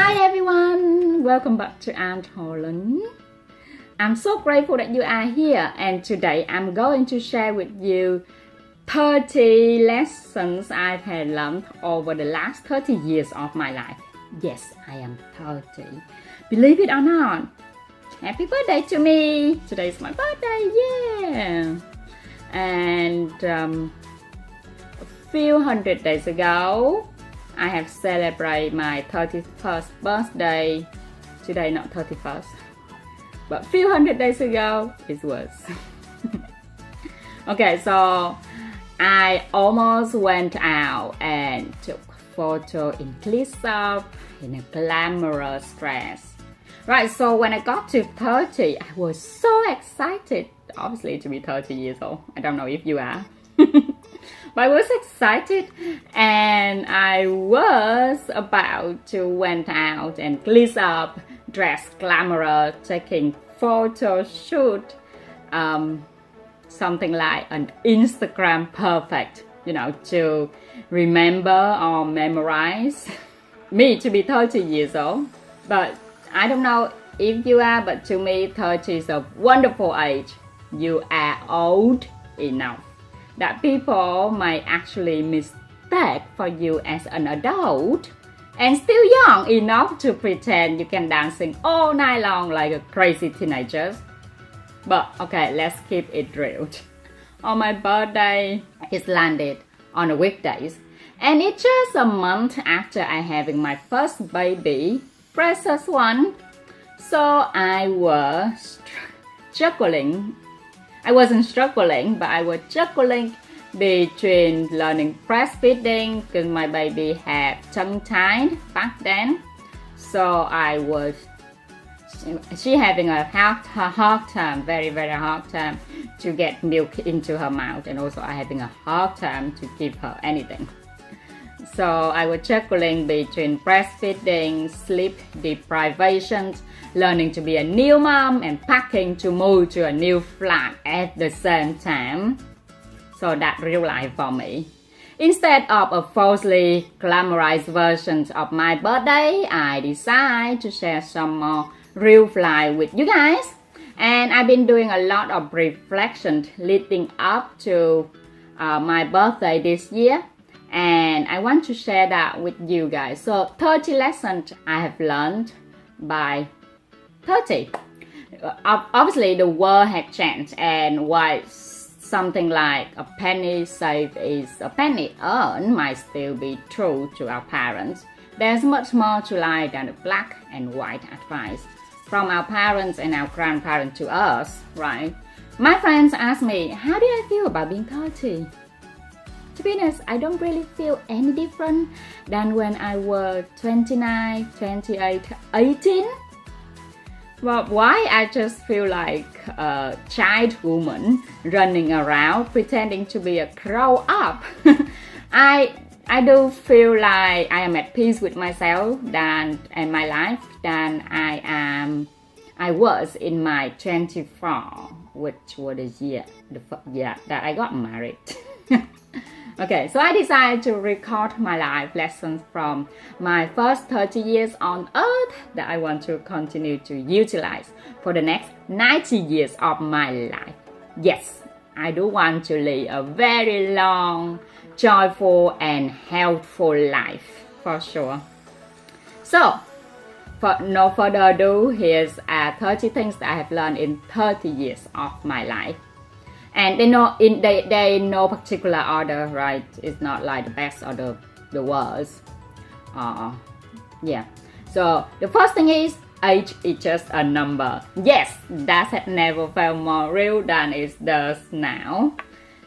Hi everyone, welcome back to Aunt Holland. I'm so grateful that you are here, and today I'm going to share with you 30 lessons I've had learned over the last 30 years of my life. Yes, I am 30. Believe it or not. Happy birthday to me. Today's my birthday, yeah. And a few hundred days ago, I have celebrated my 31st birthday. Today, not 31st, but a few hundred days ago, it was. Okay, so I almost went out and took photo in close-up in a glamorous dress. Right, so when I got to 30, I was so excited, obviously to be 30 years old. I don't know if you are. But I was excited, and I was about to went out and close up, dress glamorous, taking photo shoot, something like an Instagram perfect, to remember or memorize me to be 30 years old. But I don't know if you are, but to me 30 is a wonderful age. You are old enough that people might actually mistake for you as an adult and still young enough to pretend you can dancing all night long like a crazy teenager. But okay, let's keep it real. On my birthday, it landed on a weekdays, and it's just a month after I having my first baby, precious one. So I was juggling. I wasn't struggling, but I was juggling between learning breastfeeding because my baby had tongue tied back then. So she having a hard time, very hard time to get milk into her mouth, and also I having a hard time to give her anything. So I was juggling between breastfeeding, sleep deprivation, learning to be a new mom, and packing to move to a new flat at the same time. So that's real life for me. Instead of a falsely glamorized version of my birthday, I decided to share some more real life with you guys. And I've been doing a lot of reflection leading up to my birthday this year. And I want to share that with you guys. So 30 lessons I have learned by 30. Obviously the world has changed, and while something like a penny saved is a penny earned might still be true to our parents, there's much more to life than the black and white advice from our parents and our grandparents to us, right? My friends ask me, how do I feel about being 30? To be honest, I don't really feel any different than when I was 29, 28, 18. But why? I just feel like a child woman running around pretending to be a grown up. I do feel like I am at peace with myself and my life than I was in my 24, which was the year that I got married. Okay, so I decided to record my life lessons from my first 30 years on earth that I want to continue to utilize for the next 90 years of my life. Yes, I do want to live a very long, joyful and healthful life, for sure. So, for no further ado, here's 30 things that I have learned in 30 years of my life. And they no particular order, right? It's not like the best or the worst. Yeah. So the first thing is, age is just a number. Yes, that has never felt more real than it does now.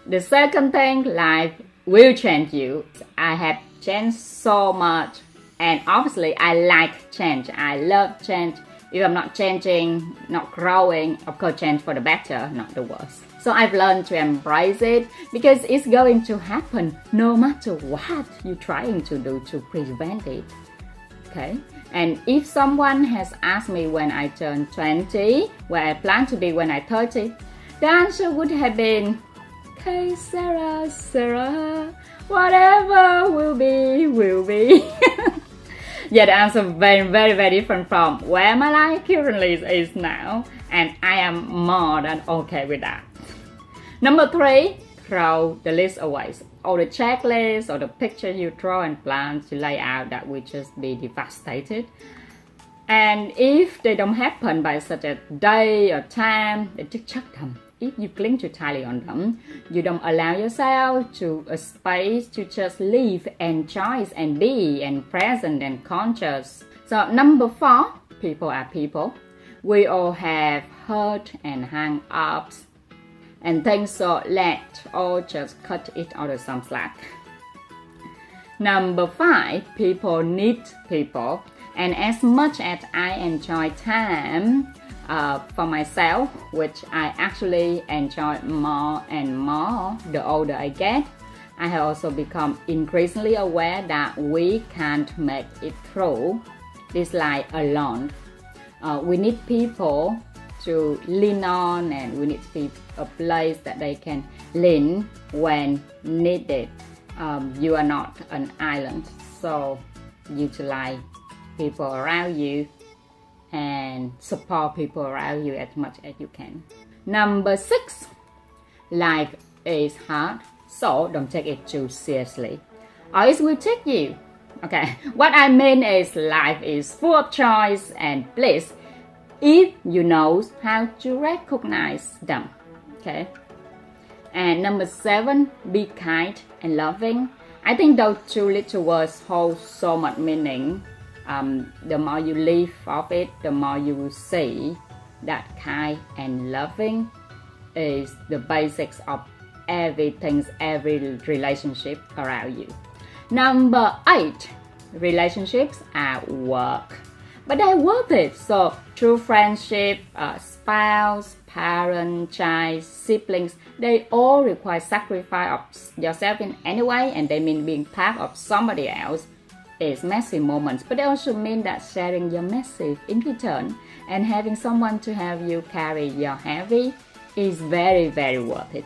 The second thing, life will change you. I have changed so much, and obviously I like change. I love change. If I'm not changing, not growing, of course change for the better, not the worse. So I've learned to embrace it because it's going to happen no matter what you're trying to do to prevent it. Okay? And if someone has asked me when I turn 20, where I plan to be when I'm 30, the answer would have been, okay, Sarah, whatever will be, will be. Yeah, the answer very different from where my life currently is now, and I am more than okay with that. Number 3, throw the list away. All the checklists or the pictures you draw and plans you lay out, that will just be devastated. And if they don't happen by such a day or time, then just chuck them. If you cling too tightly on them, you don't allow yourself to a space to just live, enjoy, and be, and present and conscious. So number 4, people are people. We all have hurt and hang-ups and things, so let all just cut it out of some slack. Number 5, people need people. And as much as I enjoy time for myself, which I actually enjoy more and more the older I get, I have also become increasingly aware that we can't make it through this life alone. We need people to lean on, and we need a place that they can lean when needed. You are not an island, so utilize people around you and support people around you as much as you can. Number 6, life is hard, so don't take it too seriously, or it will take you. Okay, what I mean is life is full of choice and bliss if you know how to recognize them. Okay. And number 7, be kind and loving. I think those 2 little words hold so much meaning. The more you live of it, the more you will see that kind and loving is the basics of everything, every relationship around you. Number 8, relationships are work, but they're worth it. So true friendship, spouse, parent, child, siblings, they all require sacrifice of yourself in any way, and they mean being part of somebody else. Is messy moments, but they also mean that sharing your messy in return and having someone to have you carry your heavy is very worth it.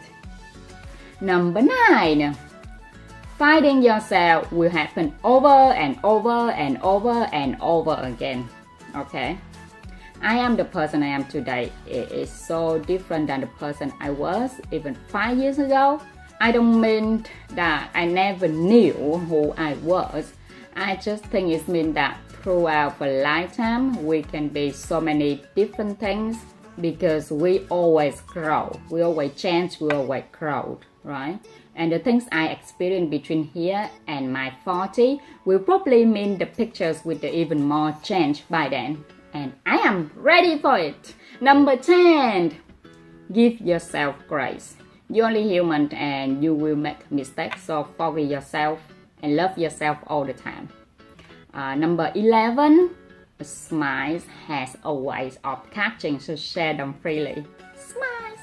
Number 9, fighting yourself will happen over and over and over and over again. Okay, I am the person I am today. It is so different than the person I was even 5 years ago. I don't mean that I never knew who I was. I just think it means that throughout a lifetime, we can be so many different things because we always grow. We always change, we always grow, right? And the things I experience between here and my 40 will probably mean the pictures with the even more change by then. And I am ready for it. Number 10, give yourself grace. You're only human and you will make mistakes, so forgive yourself and love yourself all the time. Number 11, smiles has a way of catching, so share them freely. Smiles.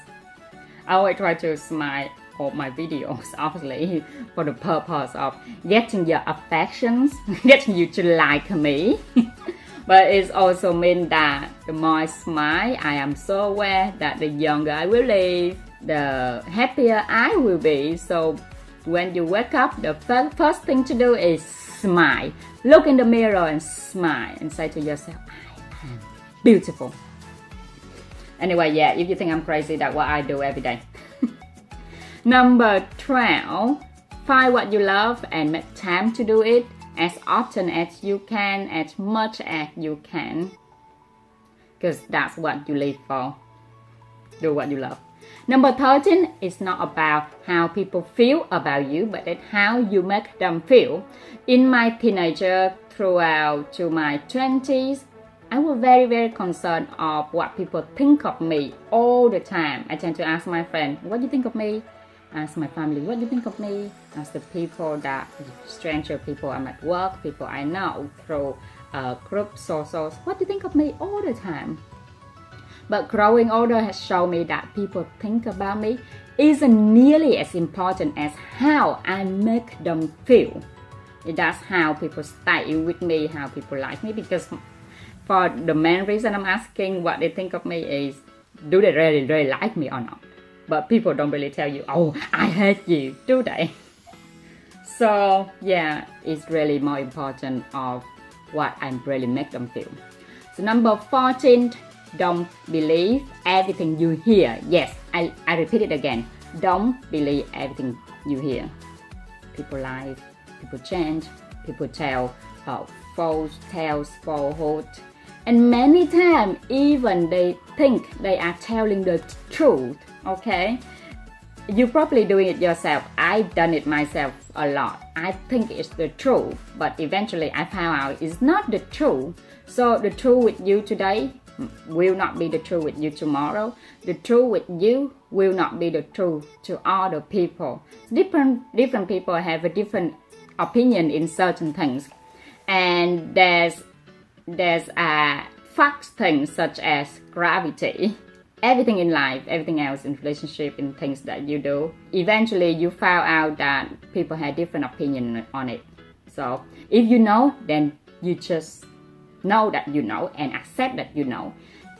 I always try to smile on my videos, obviously, for the purpose of getting your affections, getting you to like me. But it also means that the more I smile, I am so aware that the younger I will live, the happier I will be. So when you wake up, the first thing to do is smile. Look in the mirror and smile and say to yourself, I am beautiful. Anyway, yeah, if you think I'm crazy, that's what I do every day. Number 12, find what you love and make time to do it as often as you can, as much as you can. Because that's what you live for. Do what you love. Number 13 is not about how people feel about you, but it's how you make them feel. In my teenager throughout to my 20s, I was very concerned of what people think of me all the time. I tend to ask my friend, what do you think of me? Ask my family, what do you think of me? Ask the people that, stranger people I'm at work, people I know through groups, socials, what do you think of me all the time? But growing older has shown me that people think about me isn't nearly as important as how I make them feel. That's how people stay with me, how people like me, because for the main reason I'm asking what they think of me is, do they really like me or not? But people don't really tell you, oh, I hate you, do they? So yeah, it's really more important of what I really make them feel. So number 14, don't believe everything you hear. Yes, I repeat it again. Don't believe everything you hear. People lie, people change, people tell false tales, falsehood. And many times even they think they are telling the truth, okay? You're probably doing it yourself. I've done it myself a lot. I think it's the truth, but eventually I found out it's not the truth. So the truth with you today will not be the truth with you tomorrow. The truth with you will not be the truth to other people. Different people have a different opinion in certain things. And there's facts things such as gravity. Everything in life, everything else in relationship, in things that you do, eventually you found out that people have different opinion on it. So if you know, then you just know that you know and accept that you know.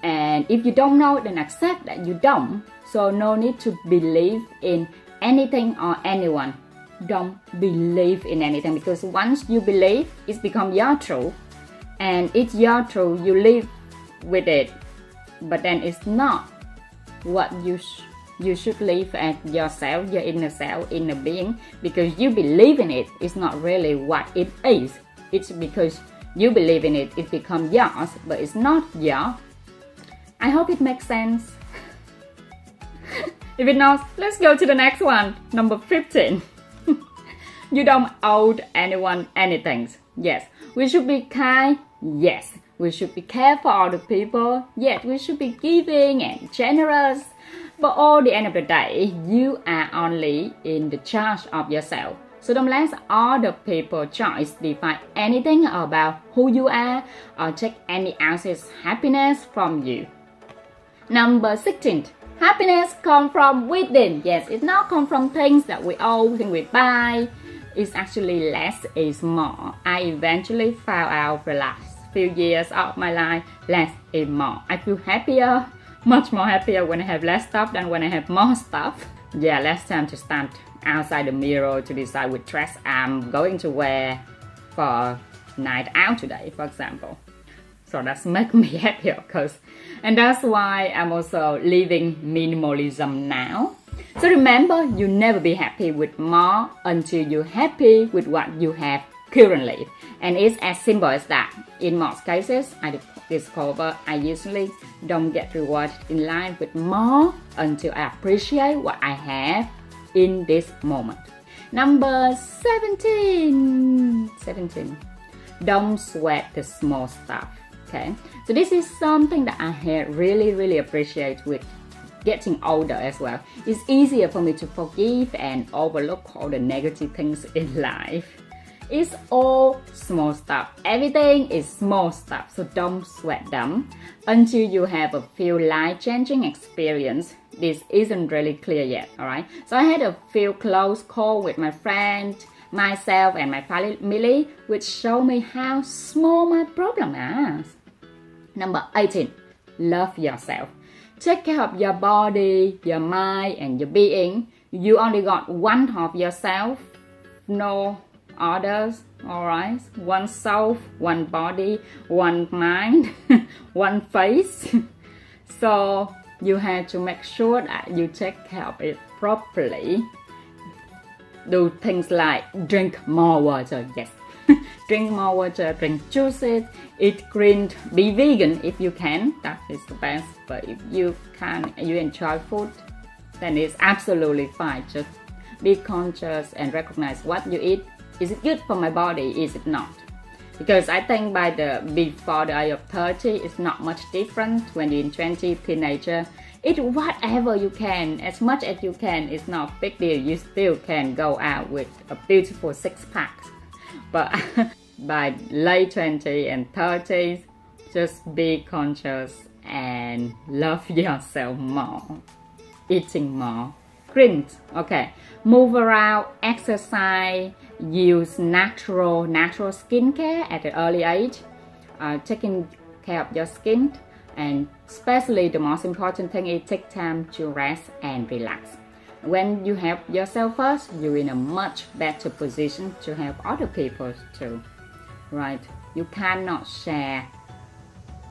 And if you don't know, then accept that you don't. So no need to believe in anything or anyone. Don't believe in anything, because once you believe, it's become your truth. And it's your truth, you live with it. But then it's not what you should live as yourself, your inner self, inner being, because you believe in it. It's not really what it is. It's because you believe in it, it becomes yours, but it's not yours. I hope it makes sense. If it not, let's go to the next one, number 15. You don't owe anyone anything. Yes, we should be kind. Yes, we should be careful for other people. Yes, we should be giving and generous. But at the end of the day, you are only in the charge of yourself. So don't let other people's choice define anything about who you are or take any else's happiness from you. Number 16. Happiness comes from within. Yes, it not come from things that we own, things we buy. It's actually less is more. I eventually found out the last few years of my life, less is more. I feel happier, much more happier when I have less stuff than when I have more stuff. Yeah, less time to stand outside the mirror to decide which dress I'm going to wear for night out today, for example. So that's make me happier, and that's why I'm also living minimalism now. So remember, you never be happy with more until you're happy with what you have currently. And it's as simple as that. In most cases, I discover I usually don't get rewarded in life with more until I appreciate what I have in this moment. Number 17. Don't sweat the small stuff. Okay, so this is something that I had really appreciate with getting older as well. It's easier for me to forgive and overlook all the negative things in life. It's all small stuff. Everything is small stuff, so don't sweat them until you have a few life-changing experience. This isn't really clear yet, alright? So I had a few close calls with my friend, myself and my family, which show me how small my problem is. Number 18, love yourself. Take care of your body, your mind, and your being. You only got one of yourself, no others, alright? One soul, one body, one mind, one face. So you have to make sure that you take care of it properly. Do things like drink more water, yes. Drink more water, drink juices, eat green, be vegan if you can, that is the best. But if you can't, you enjoy food, then it's absolutely fine. Just be conscious and recognize what you eat. Is it good for my body? Is it not? Because I think before the age of 30, it's not much different. When you're in 20, teenager, eat whatever you can, as much as you can. It's not a big deal. You still can go out with a beautiful six-pack. But by late 20s and 30s, just be conscious and love yourself more. Eating more. Greens, okay. Move around, exercise, use natural skincare at an early age. Taking care of your skin, and especially the most important thing is take time to rest and relax. When you help yourself first, you're in a much better position to help other people too, right? You cannot share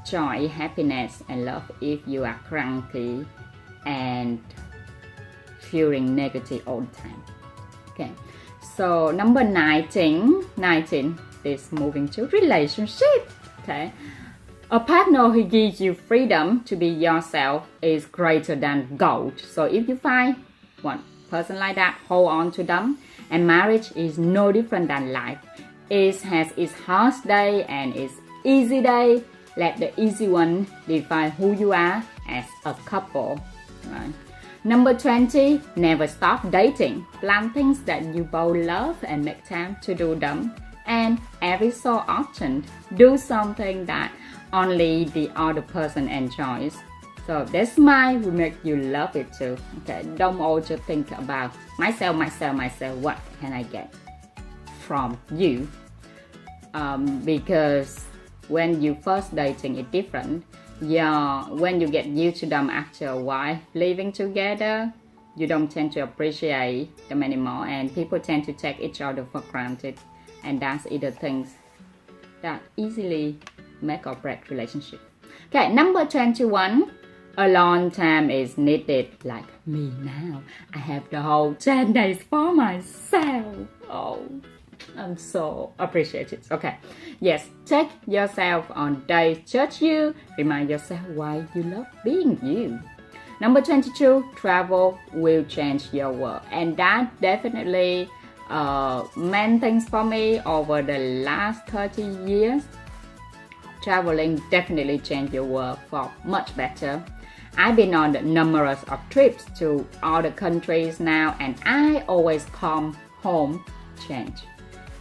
joy, happiness, and love if you are cranky and feeling negative all the time. Okay, so number 19 is moving to relationship. Okay, a partner who gives you freedom to be yourself is greater than gold. So if you find one person like that, hold on to them. And marriage is no different than life. It has its hard day and its easy day. Let the easy one define who you are as a couple. Right? Number 20, never stop dating. Plan things that you both love and make time to do them. And every so often, do something that only the other person enjoys. So that smile will make you love it too. Okay, don't always just think about myself. What can I get from you? Because when you first dating, it's different. Yeah, when you get used to them after a while living together, you don't tend to appreciate them anymore, and people tend to take each other for granted, and that's either things that easily make or break relationship. Okay, number 21. A long time is needed, like me now. I have the whole 10 days for myself. Oh, I'm so appreciative. Okay, yes, take yourself on days judge you. Remind yourself why you love being you. Number 22, travel will change your world. And that definitely meant things for me over the last 30 years. Traveling definitely changed your world for much better. I've been on numerous of trips to other countries now, and I always come home changed.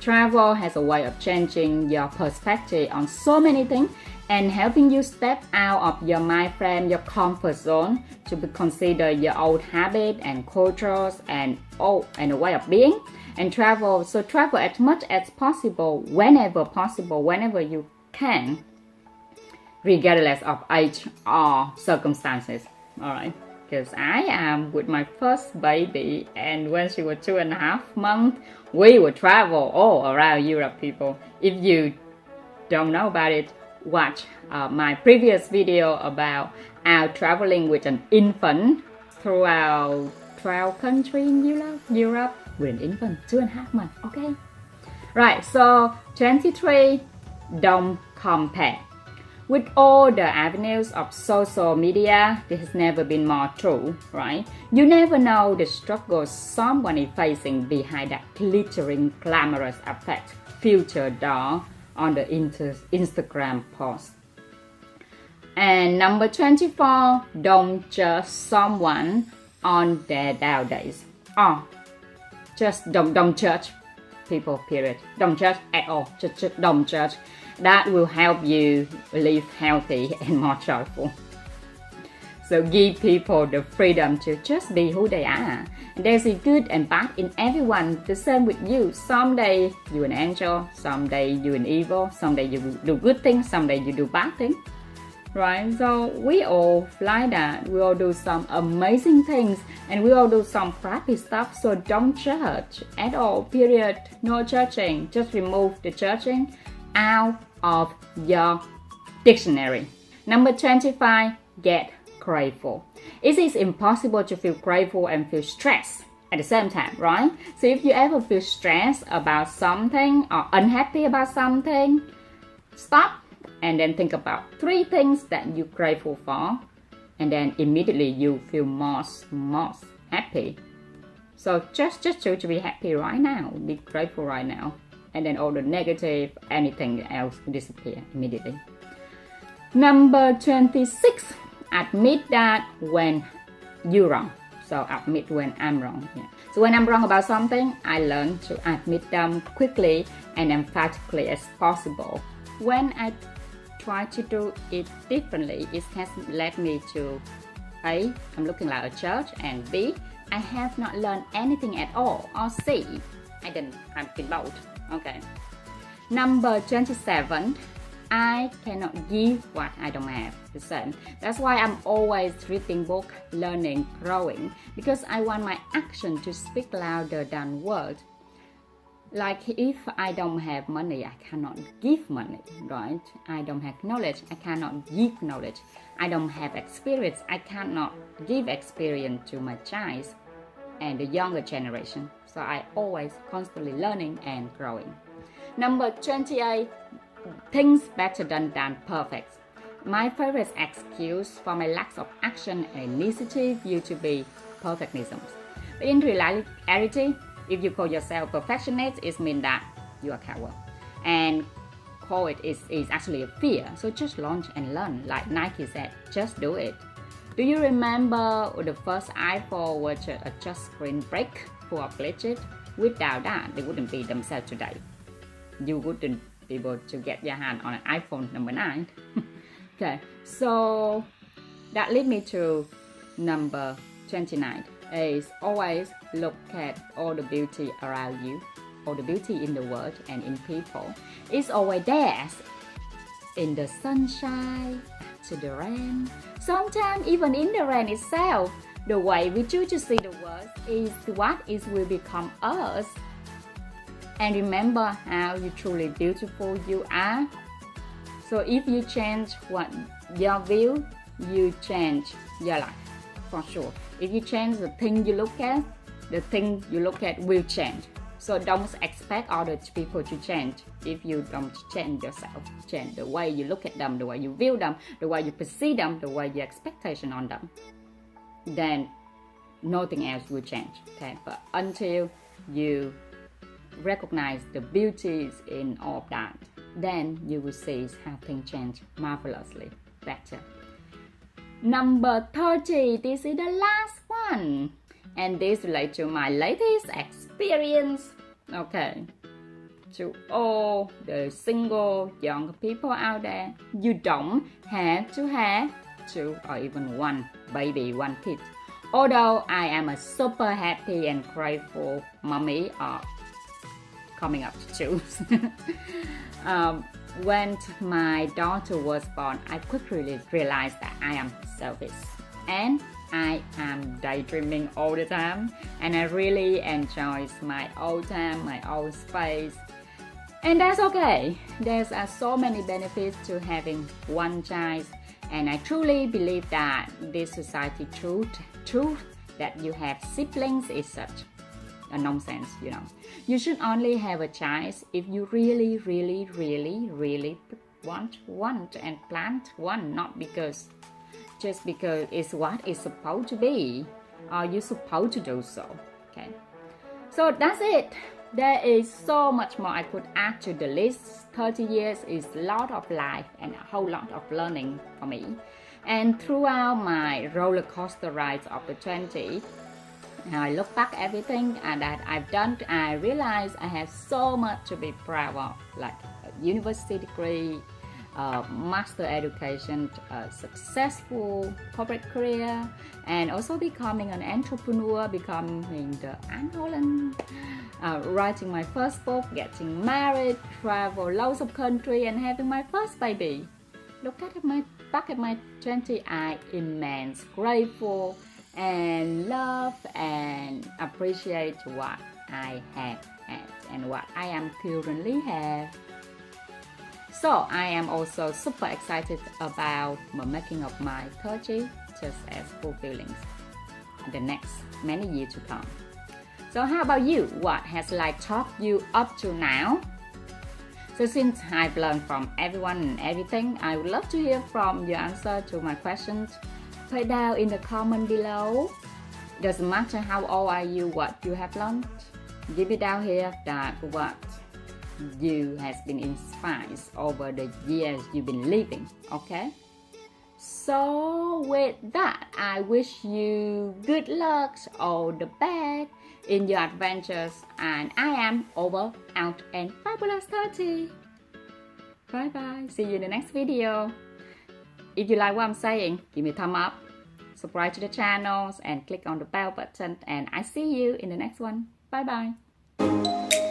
Travel has a way of changing your perspective on so many things and helping you step out of your mind frame, your comfort zone, to consider your old habits and cultures and a way of being, and travel. So travel as much as possible, whenever you can, regardless of age or circumstances. All right, because I am with my first baby, and when she was 2.5 months, we would travel all around Europe, people. If you don't know about it, watch my previous video about our traveling with an infant throughout 12 countries in Europe with an infant, 2.5 months. Okay, right. So 23, don't compare. With all the avenues of social media, this has never been more true, right? You never know the struggles someone is facing behind that glittering, glamorous effect filtered on the Instagram post. And number 24, don't judge someone on their down days. Just don't judge people, period. Don't judge at all. Just don't judge. That will help you live healthy and more joyful. So give people the freedom to just be who they are. There's a good and bad in everyone. The same with you. Someday you're an angel, someday you're an evil, someday you do good things, someday you do bad things. Right? So we all like that. We all do some amazing things, and we all do some crappy stuff. So don't judge at all, period. No judging. Just remove the judging out of your dictionary. Number 25, get grateful. It is impossible to feel grateful and feel stressed at the same time, right? So if you ever feel stressed about something or unhappy about something, stop and then think about 3 things that you're grateful for, and then immediately you feel most happy. So just to be happy right now, be grateful right now. And then all the negative, anything else disappear immediately. Number 26, admit that when you're wrong. So admit when I'm wrong. Yeah. So when I'm wrong about something, I learn to admit them quickly and emphatically as possible. When I try to do it differently, it has led me to A, I'm looking like a judge, and B, I have not learned anything at all, or C, I've been both. Okay. Number 27, I cannot give what I don't have. The same. That's why I'm always reading books, learning, growing, because I want my action to speak louder than words. Like if I don't have money, I cannot give money, right? I don't have knowledge, I cannot give knowledge. I don't have experience, I cannot give experience to my child and the younger generation. So I always constantly learning and growing. Number 28, things better done than perfect. My favorite excuse for my lack of action and initiative used to be perfectionism. But in reality, if you call yourself perfectionist, it means that you are coward. And call it is actually a fear. So just launch and learn. Like Nike said, just do it. Do you remember the first iPhone was a just screen break full of glitches? Without that, they wouldn't be themselves today. You wouldn't be able to get your hand on an iPhone number 9. Okay, so that leads me to number 29. Is always look at all the beauty around you, all the beauty in the world and in people. It's always there, in the sunshine, to the rain. Sometimes even in the rain itself, the way we choose to see the world is what is will become us. And remember how you truly beautiful you are. So if you change what your view, you change your life for sure. If you change the thing you look at, the thing you look at will change. So don't expect other people to change if you don't change yourself. Change the way you look at them, the way you view them, the way you perceive them, the way your expectation on them. Then nothing else will change. Okay, but until you recognize the beauties in all of that, then you will see how things change marvelously better. Number 30, this is the last one. And this relates to my latest experience. Okay, to all the single young people out there, you don't have to have 2 or even 1 baby, 1 kid. Although I am a super happy and grateful mommy of coming up to 2. When my daughter was born, I quickly realized that I am selfish and I am daydreaming all the time, and I really enjoy my own time, my own space, and that's okay. There's so many benefits to having one child, and I truly believe that this society truth that you have siblings is such a nonsense, you know. You should only have a child if you really want and plant one, not just because it's what it's supposed to be or you're supposed to do so. Okay, so that's it. There is so much more I could add to the list. 30 years is a lot of life and a whole lot of learning for me, and throughout my roller coaster rides of the 20, I look back everything that I've done, I realize I have so much to be proud of, like a university degree, master education, a successful corporate career, and also becoming an entrepreneur, becoming the Anne Holland, writing my first book, getting married, travel loads of country, and having my first baby. Look at back at my 20, I immense grateful and love and appreciate what I have had and what I am currently have. So I am also super excited about the making of my 30 just as fulfilling the next many years to come. So how about you? What has life taught you up to now? So since I've learned from everyone and everything, I would love to hear from your answer to my questions. Put down in the comment below. Doesn't matter how old are you, what you have learned. Give it down here that what you has been inspired over the years you've been living. Okay? So with that, I wish you good luck, all the best in your adventures, and I am over, out, and fabulous 30. Bye bye. See you in the next video. If you like what I'm saying, give me a thumb up, subscribe to the channels, and click on the bell button, and I see you in the next one. Bye bye.